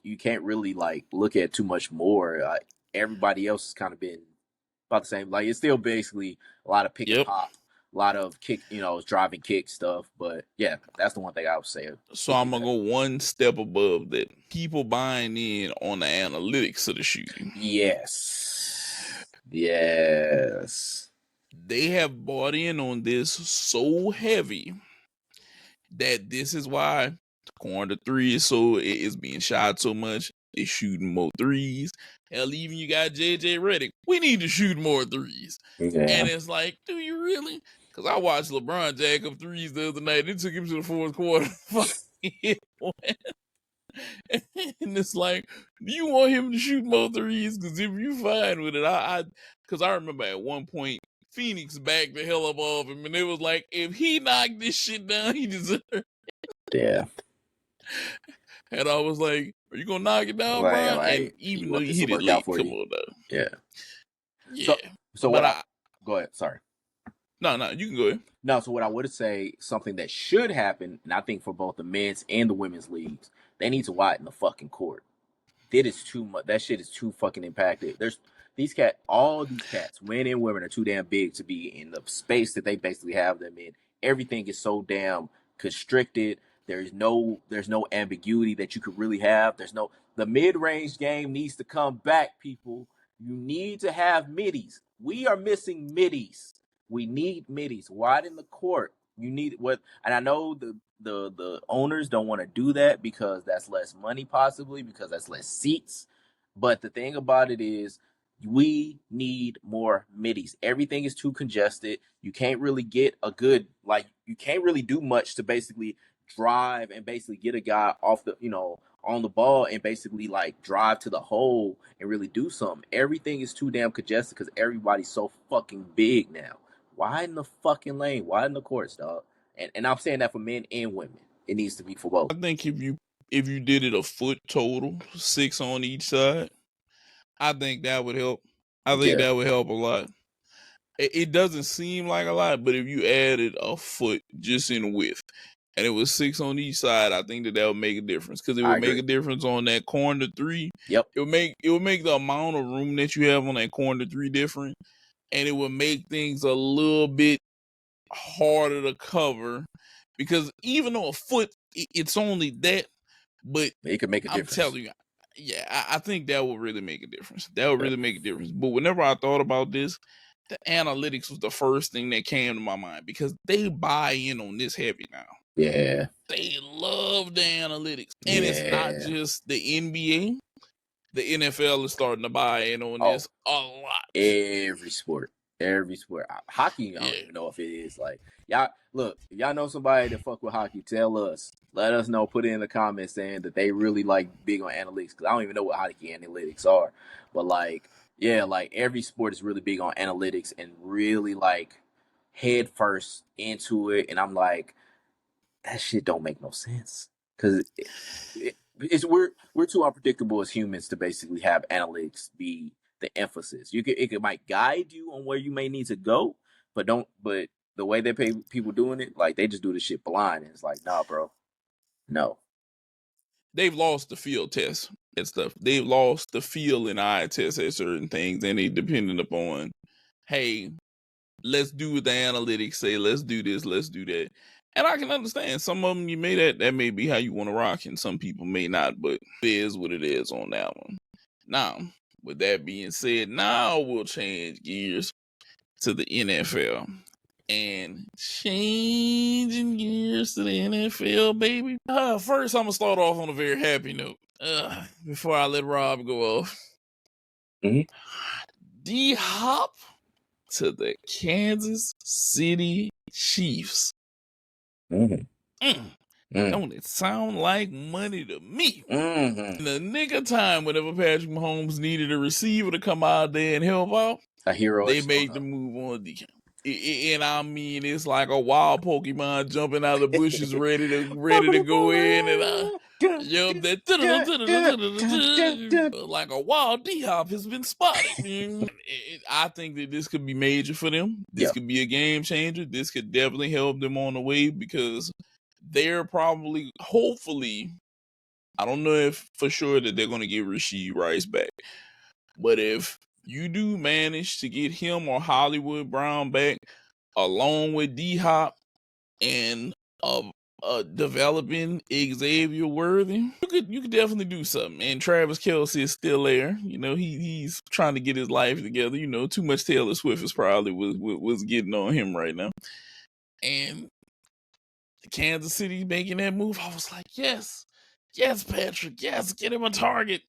look at too much more. Everybody else has kind of been about the same. It's still basically a lot of pick and pop, a lot of kick, driving kick stuff. But yeah, that's the one thing I would say. So I'm gonna go one step above that. People buying in on the analytics of the shooting. Yes. They have bought in on this so heavy that this is why corner three is being shot so much. They're shooting more threes. Hell, even you got JJ Redick. We need to shoot more threes. Yeah. And it's like, do you really? Because I watched LeBron jack up threes the other night. It took him to the fourth quarter. And it's like, do you want him to shoot more threes? Because if you fine with it, because I remember at one point, Phoenix backed the hell up off him, and it was like, if he knocked this shit down, he deserved it. Yeah. And I was like, are you gonna knock it down, Brian? And even though he hit it late, come on though. Yeah. Yeah. So what go ahead, sorry. No, you can go ahead. No, so what I would say, something that should happen, and I think for both the men's and the women's leagues, they need to widen the fucking court. That is too much. That shit is too fucking impacted. All these cats, men and women, are too damn big to be in the space that they basically have them in everything is so damn constricted. There's no ambiguity that you could really have. The mid-range game needs to come back, people. You need to have middies. We are missing middies. We need middies. Widen the court. You need what, and I know the owners don't want to do that because that's less money, possibly because that's less seats. But the thing about it is, we need more middies. Everything is too congested. You can't really get you can't really do much to basically drive and basically get a guy off on the ball and basically like drive to the hole and really do something. Everything is too damn congested because everybody's so fucking big now. Widen the fucking lane, widen the courts, dog. And I'm saying that for men and women. It needs to be for both. I think if you did it a foot total, 6 on each side, I think that would help. I think that would help a lot. It doesn't seem like a lot, but if you added a foot just in width, and it was 6 on each side, I think that would make a difference because it would make a difference on that corner 3. Yep. It would make the amount of room that you have on that corner 3 different, and it would make things a little bit harder to cover because even though a foot, it's only that, but it could make a difference. I'm telling you, yeah, I think that would really make a difference. That would really make a difference. But whenever I thought about this, the analytics was the first thing that came to my mind because they buy in on this heavy now. Yeah. They love the analytics. And it's not just the NBA. The NFL is starting to buy in on this a lot. Every sport. Hockey, I don't even know if it is. Like, y'all, look, if y'all know somebody that fuck with hockey, tell us. Let us know. Put it in the comments saying that they really like big on analytics because I don't even know what hockey analytics are. But like, yeah, like every sport is really big on analytics and really like head first into it. And I'm like, that shit don't make no sense because we're too unpredictable as humans to basically have analytics be the emphasis. It might guide you on where you may need to go, but the way they pay people doing it, like they just do the shit blind, and it's like, nah, bro, no. They've lost the field test and stuff. They've lost the feel and eye test at certain things, and they dependent upon, hey, let's do what the analytics say. Let's do this. Let's do that. And I can understand some of them. You may that may be how you want to rock, and some people may not. But it is what it is on that one. Now, with that being said, now we'll change gears to the NFL. And changing gears to the NFL, baby. First, I'm gonna start off on a very happy note. Before I let Rob go off, D-Hop to the Kansas City Chiefs. Don't it sound like money to me? In the nick of time, whenever Patrick Mahomes needed a receiver to come out there and help out, a hero, they made the move on DK. And I mean, it's like a wild Pokemon jumping out of the bushes, ready to go in, and like a wild D-Hop has been spotted. I think that this could be major for them. This could be a game changer. This could definitely help them on the way because they're probably, hopefully, I don't know if for sure that they're going to get Rashee Rice back, but if you do manage to get him or Hollywood Brown back, along with D-Hop and developing Xavier Worthy, you could definitely do something. And Travis Kelce is still there. You know, he's trying to get his life together. You know, too much Taylor Swift is probably was getting on him right now. And Kansas City making that move, I was like, yes, Patrick, yes, get him a target.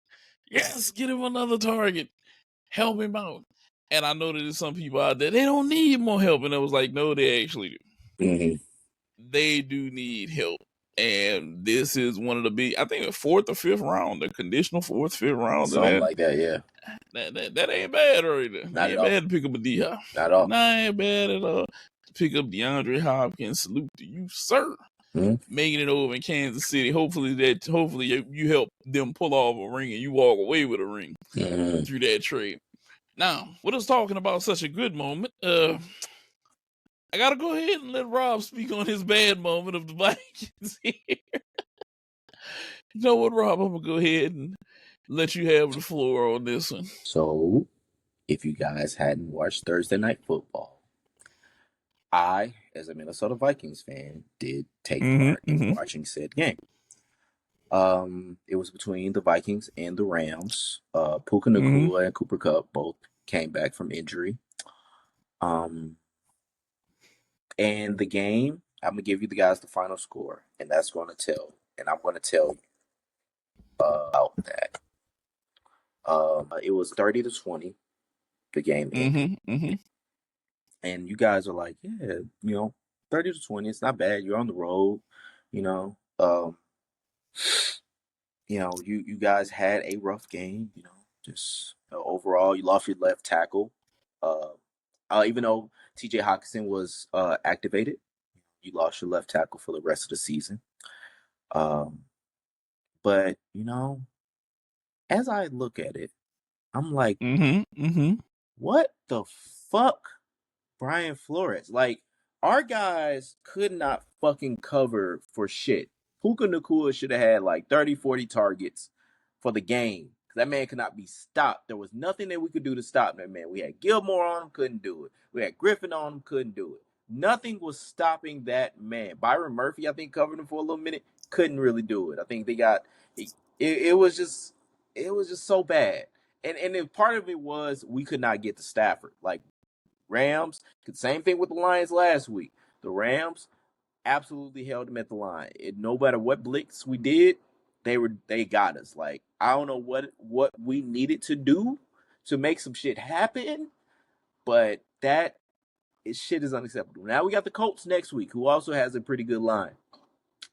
Yes, get him another target. Help him out. And I know that there's some people out there, they don't need more help. And I was like, no, they actually do. They do need help. And this is one of the big, I think, the 4th or 5th round, the conditional 4th, 5th round. Something like that, yeah. That ain't bad right there. Not ain't bad to pick up a D-Hop. Not at all. Nah, ain't bad at all. To pick up DeAndre Hopkins, salute to you, sir. Making it over in Kansas City. Hopefully you help them pull off a ring and you walk away with a ring through that trade. Now, with us talking about such a good moment, I gotta go ahead and let Rob speak on his bad moment of the Vikings here. You know what, Rob? I'm gonna go ahead and let you have the floor on this one. So, if you guys hadn't watched Thursday Night Football, I as a Minnesota Vikings fan, did take part in watching said game. It was between the Vikings and the Rams. Puka Nacua and Cooper Kupp both came back from injury. And the game, I'm gonna give you the guys the final score, and I'm gonna tell you about that. It was 30-20. The game ended, and you guys are like, yeah, 30-20. It's not bad. You're on the road, you know. You guys had a rough game. Just overall, you lost your left tackle. Even though T.J. Hawkinson was activated, you lost your left tackle for the rest of the season. But as I look at it, I'm like, what the fuck, Brian Flores? Like, our guys could not fucking cover for shit. Puka Nacua should have had like 30, 40 targets for the game. That man could not be stopped. There was nothing that we could do to stop that man. We had Gilmore on him, couldn't do it. We had Griffin on him, couldn't do it. Nothing was stopping that man. Byron Murphy, I think, covered him for a little minute, couldn't really do it. I think they got it was just so bad. And part of it was we could not get to Stafford. Like, Rams, same thing with the Lions last week. The Rams absolutely held them at the line. No matter what blitz we did, they got us. Like, I don't know what we needed to do to make some shit happen, but shit is unacceptable. Now we got the Colts next week, who also has a pretty good line.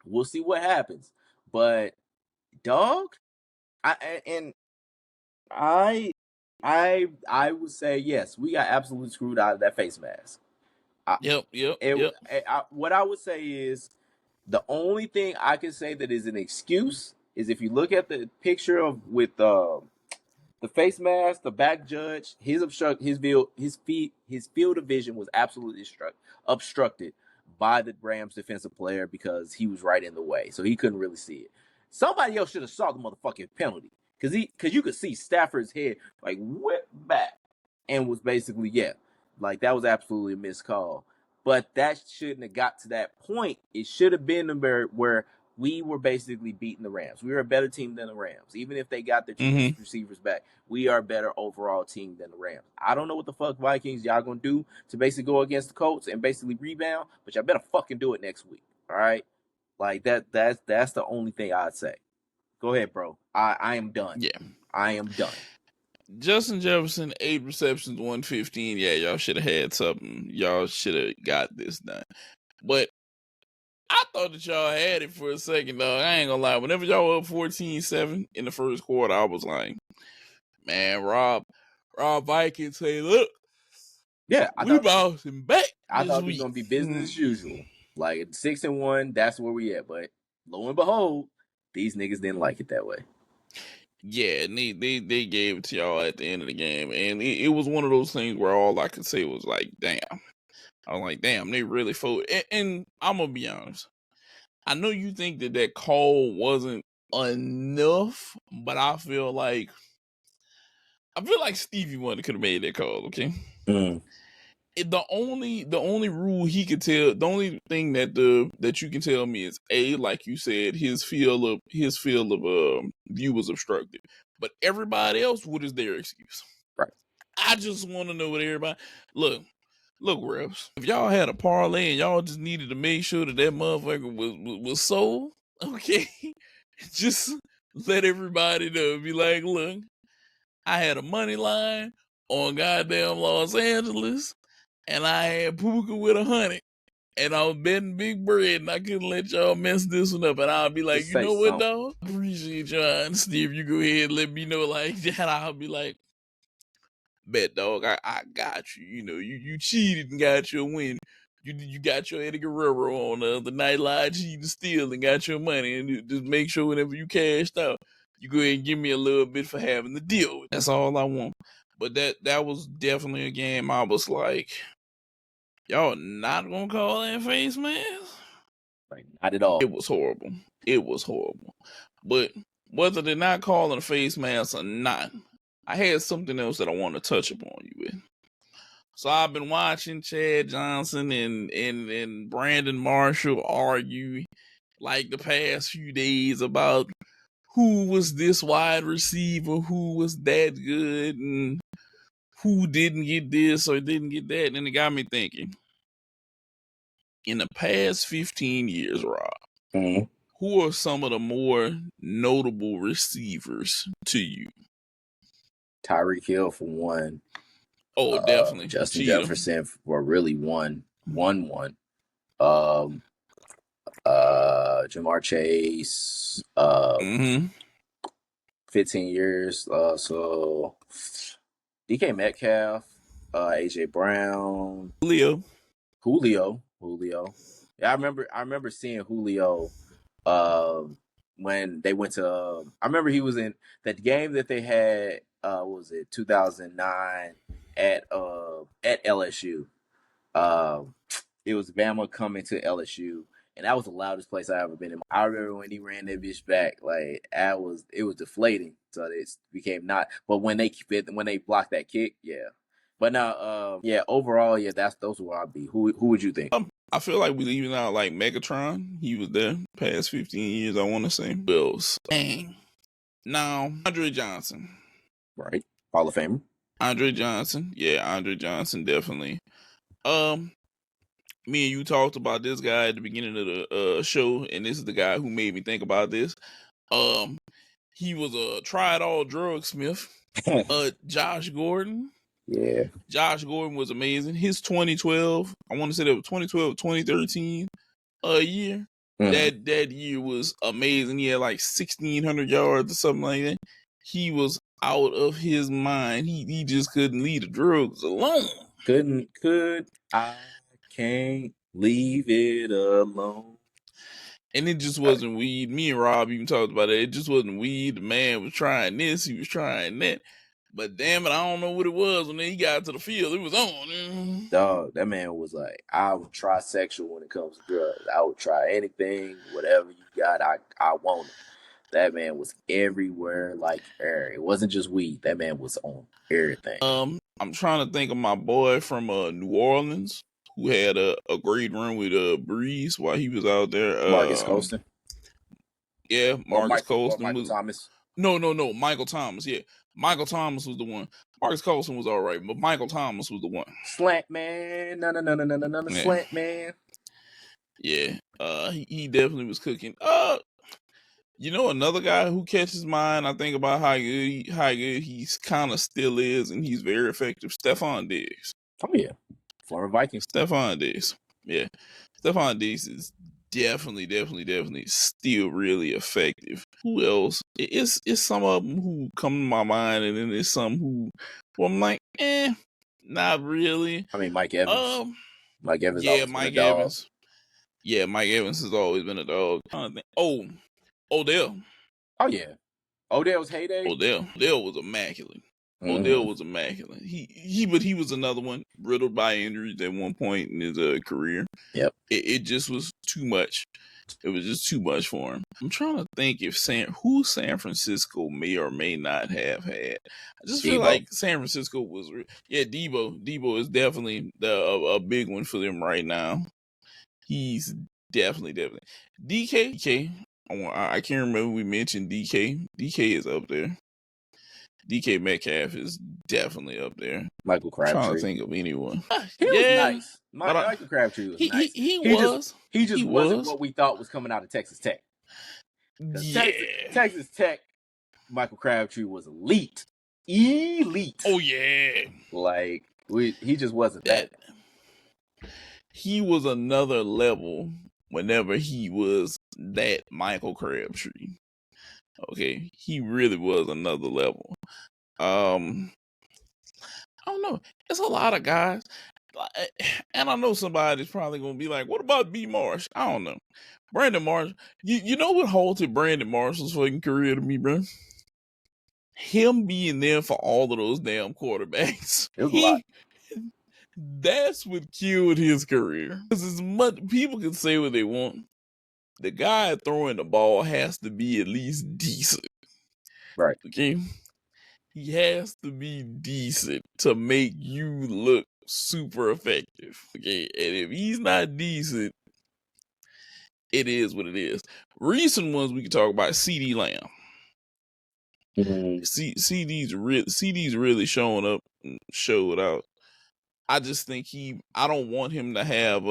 We'll see what happens. But dog, I would say yes, we got absolutely screwed out of that face mask. What I would say is the only thing I can say that is an excuse is if you look at the picture with the face mask, the back judge, his field of vision was absolutely obstructed by the Rams defensive player because he was right in the way, so he couldn't really see it. Somebody else should have saw the motherfucking penalty because you could see Stafford's head like whip back and was basically like that was absolutely a missed call. But that shouldn't have got to that point. It should have been where we were basically beating the Rams. We were a better team than the Rams. Even if they got their two best receivers back, we are a better overall team than the Rams. I don't know what the fuck Vikings y'all gonna do to basically go against the Colts and basically rebound, but y'all better fucking do it next week. All right? Like that's the only thing I'd say. Go ahead, bro. I am done. Yeah. I am done. Justin Jefferson, 8 receptions, 115. Yeah, y'all should have had something. Y'all should have got this done. But I thought that y'all had it for a second, dog. I ain't gonna lie. Whenever y'all were up 14-7 in the first quarter, I was like, man, Rob Vikings, say, look. Yeah, we bouncing back. I thought it was gonna be business as usual. Like 6-1, that's where we at. But lo and behold, these niggas didn't like it that way. Yeah, and they gave it to y'all at the end of the game, and it was one of those things where all I could say was like, damn. I was like, damn, they really folded. And I'm gonna be honest. I know you think that call wasn't enough, but I feel like Stevie Wonder could have made that call. Okay. The only rule he could tell, the only thing that you can tell me is like you said, his field of view was obstructed. But everybody else, what is their excuse? Right. I just want to know what everybody look, refs. If y'all had a parlay and y'all just needed to make sure that motherfucker was sold, okay, just let everybody know. Be like, look, I had a money line on goddamn Los Angeles. And I had Puka with 100. And I was betting big bread, and I couldn't let y'all mess this one up. And I'll be like, you know what, dog? Appreciate y'all. And Steve, you go ahead and let me know like that. I'll be like, bet, dog, I got you. You cheated and got your win. You got your Eddie Guerrero on the other night, lied, cheated, steal, and got your money. And just make sure whenever you cashed out, you go ahead and give me a little bit for having the deal. That's all I want. But that was definitely a game I was like, y'all not gonna call that face mask? Like, not at all. It was horrible. But whether they're not calling a face mask or not, I had something else that I want to touch upon you with. So I've been watching Chad Johnson and Brandon Marshall argue like the past few days about who was this wide receiver, who was that good, and who didn't get this or didn't get that. And it got me thinking, in the past 15 years, Rob, who are some of the more notable receivers to you? Tyreek Hill for one. Oh, definitely. Justin Cheetah. Jefferson for really one. Jamar Chase, 15 years. So DK Metcalf, AJ Brown, Julio. Yeah, I remember seeing Julio when they went to I remember he was in that game that they had what was it 2009 at LSU. It was Bama coming to LSU, and that was the loudest place I ever been in. I remember when he ran that bitch back, like it was deflating. So it became not. But when they blocked that kick, yeah. But now, yeah, overall, yeah, those who I'd be. Who would you think? I feel like we leaving out like Megatron. He was there past 15 years, I want to say. Bills. Dang. Now, Andre Johnson. Right. Hall of Famer. Andre Johnson. Yeah, Andre Johnson, definitely. Me and you talked about this guy at the beginning of the show, and this is the guy who made me think about this. He was a tried-all drug smith. Josh Gordon. Yeah. Josh Gordon was amazing. His 2012, I want to say that was 2012, 2013 year. That year was amazing. He had like 1,600 yards or something like that. He was out of his mind. He just couldn't leave the drugs alone. I can't leave it alone. And it just wasn't weed. Me and Rob even talked about it. It just wasn't weed. The man was trying this, he was trying that. But damn it, I don't know what it was. When he got to the field, it was on. Dog, that man was like, I would trisexual when it comes to drugs. I would try anything, whatever you got, I want it. That man was everywhere like air. It wasn't just weed. That man was on everything. I'm trying to think of my boy from New Orleans who had a great run with Breeze while he was out there. Marcus Colston. Yeah, Marcus Colston. Michael Thomas. No, Michael Thomas. Yeah, Michael Thomas was the one. Marcus Colston was all right, but Michael Thomas was the one. Slant man. No. Yeah. Slant man. Yeah, he definitely was cooking. You know, another guy who catches mine, I think about how good he's kind of still is, and he's very effective. Stephon Diggs. Oh yeah, former Vikings. Stephon Diggs. Yeah, Stephon Diggs is definitely still really effective. Who else? It's some of them who come to my mind, and then there's some who, well, I'm like, not really. I mean, Mike Evans. Mike Evans. Yeah, Mike Evans. Yeah, Mike Evans has always been a dog. Oh, Odell. Oh yeah, Odell's heyday. Odell was immaculate. Odell was immaculate. He was another one riddled by injuries at one point in his career. Yep. It just was too much. It was just too much for him. I'm trying to think if who San Francisco may or may not have had. I just feel like San Francisco was Debo. Debo is definitely a big one for them right now. He's definitely DK. I can't remember we mentioned DK. DK is up there. DK Metcalf is definitely up there. Michael Crabtree. I'm trying to think of anyone. He was nice. Michael Crabtree was nice. He just wasn't what we thought was coming out of Texas Tech. Yeah. Texas Tech, Michael Crabtree was elite. Oh yeah. Like he just wasn't that. He was another level whenever he was that Michael Crabtree. Okay, he really was another level. I don't know. It's a lot of guys, and I know somebody's probably gonna be like, "What about B. Marsh?" I don't know. Brandon Marsh. You know what halted Brandon Marshall's fucking career to me, bro? Him being there for all of those damn quarterbacks. It was a lot. That's what killed his career. Because as much people can say what they want, the guy throwing the ball has to be at least decent. Right. Okay? He has to be decent to make you look super effective. Okay, and if he's not decent, it is what it is. Recent ones we can talk about: CD Lamb. Mhm. CD's really showed out. I just think I don't want him to have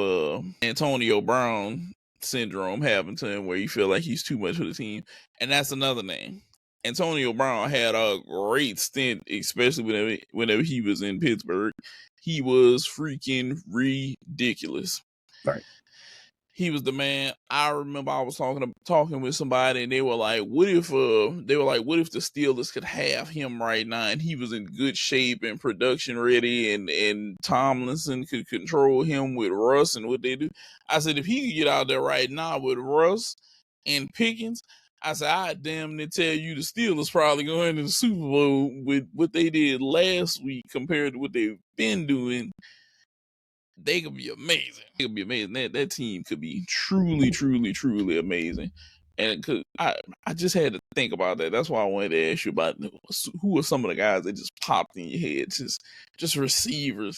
Antonio Brown syndrome happen to him where you feel like he's too much for the team. And that's another name. Antonio Brown had a great stint, especially whenever he was in Pittsburgh. He was freaking ridiculous. Right. He was the man. I remember I was talking with somebody, and they were like, "What if the Steelers could have him right now, and he was in good shape and production ready, and Tomlinson could control him with Russ and what they do?" I said, if he could get out there right now with Russ and Pickens, I said, I damn near tell you the Steelers probably going to the Super Bowl with what they did last week compared to what they've been doing. They could be amazing. It could be amazing. That team could be truly, truly, truly amazing. And I just had to think about that. That's why I wanted to ask you about who are some of the guys that just popped in your head, just receivers.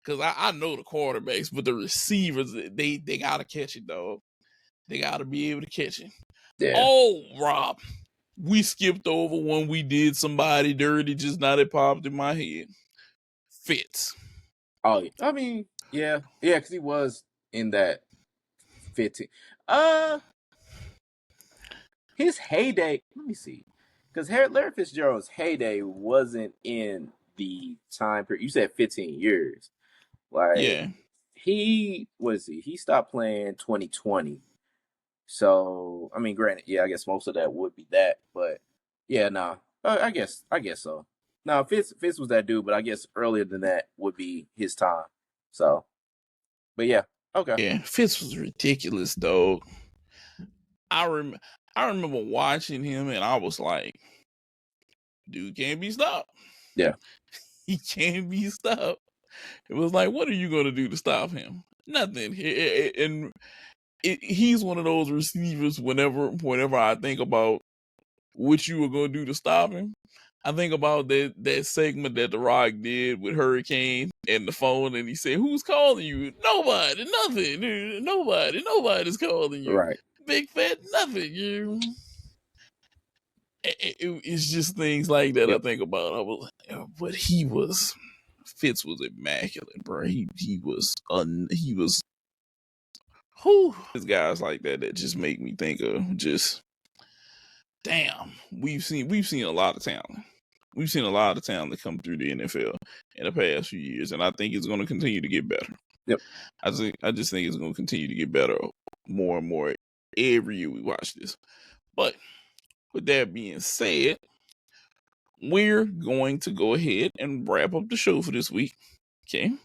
Because I know the quarterbacks, but the receivers, they gotta catch it, dog. They gotta be able to catch it. Yeah. Oh, Rob, we skipped over when we did somebody dirty. Just now it popped in my head. Fitz. Oh, I mean, yeah, because he was in that 15. His heyday. Let me see, because Larry Fitzgerald's heyday wasn't in the time period. You said 15 years. Like, Yeah. he stopped playing 2020. So, I mean, granted, yeah, I guess most of that would be that, but yeah, nah, I guess so. Now, Fitz was that dude, but I guess earlier than that would be his time. So, but yeah, okay. Yeah, Fitz was ridiculous, dog. I remember watching him, and I was like, dude can't be stopped. Yeah. He can't be stopped. It was like, what are you going to do to stop him? Nothing. And he's one of those receivers. Whenever I think about what you were going to do to stop him, I think about that segment that The Rock did with Hurricane and the phone, and he said, "Who's calling you? Nobody, nothing, nobody's calling you. Right. Big fat nothing. You." It's just things like that. Yep. I think about. I was like, but Fitz was immaculate, bro. He was. Whew, there's guys like that just make me think of just. Damn, we've seen a lot of talent. We've seen a lot of talent come through the NFL in the past few years, and I think it's going to continue to get better. Yep. I just think it's going to continue to get better more and more every year we watch this. But with that being said, we're going to go ahead and wrap up the show for this week. Okay. I'm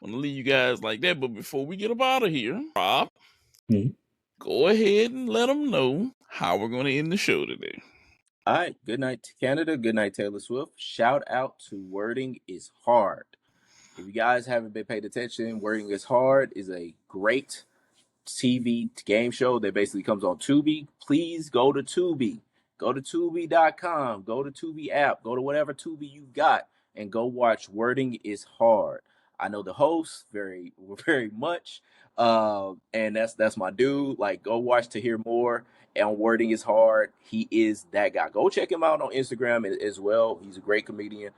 going to leave you guys like that. But before we get up out of here, Rob, go ahead and let them know how we're going to end the show today. All right. Good night, Canada. Good night, Taylor Swift. Shout out to Wording is Hard. If you guys haven't been paying attention, Wording is Hard is a great TV game show that basically comes on Tubi. Please go to Tubi. Go to Tubi.com. Go to Tubi app. Go to whatever Tubi you got and go watch Wording is Hard. I know the host very, very much. And that's my dude. Like, go watch to hear more. And Wording is Hard. He is that guy. Go check him out on Instagram as well. He's a great comedian.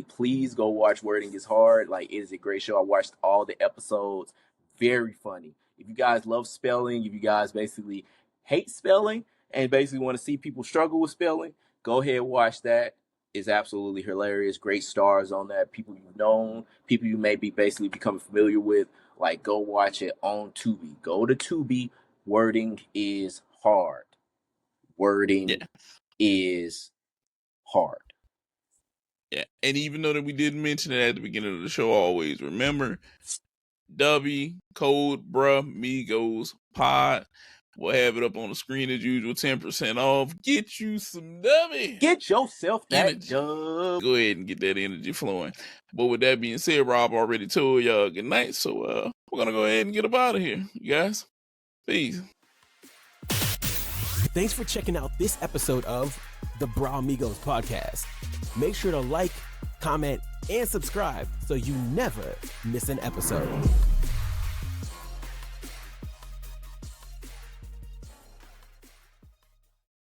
Please go watch Wording is Hard. Like, it is a great show. I watched all the episodes. Very funny. If you guys love spelling, if you guys basically hate spelling and basically want to see people struggle with spelling, go ahead and watch that. It's absolutely hilarious. Great stars on that. People you've known, people you may be basically becoming familiar with. Like, go watch it on Tubi. Go to Tubi. Wording is Hard. Wording is Hard. Yeah. And even though that we didn't mention it at the beginning of the show, always remember W code bruh Migos pod. We'll have it up on the screen as usual. 10% off. Get you some W. Get yourself that energy. dub. Go ahead and get that energy flowing. But with that being said, Rob already told y'all good night. So we're gonna go ahead and get up out of here. You guys. Peace. Thanks for checking out this episode of the Bra Amigos podcast. Make sure to like, comment, and subscribe so you never miss an episode.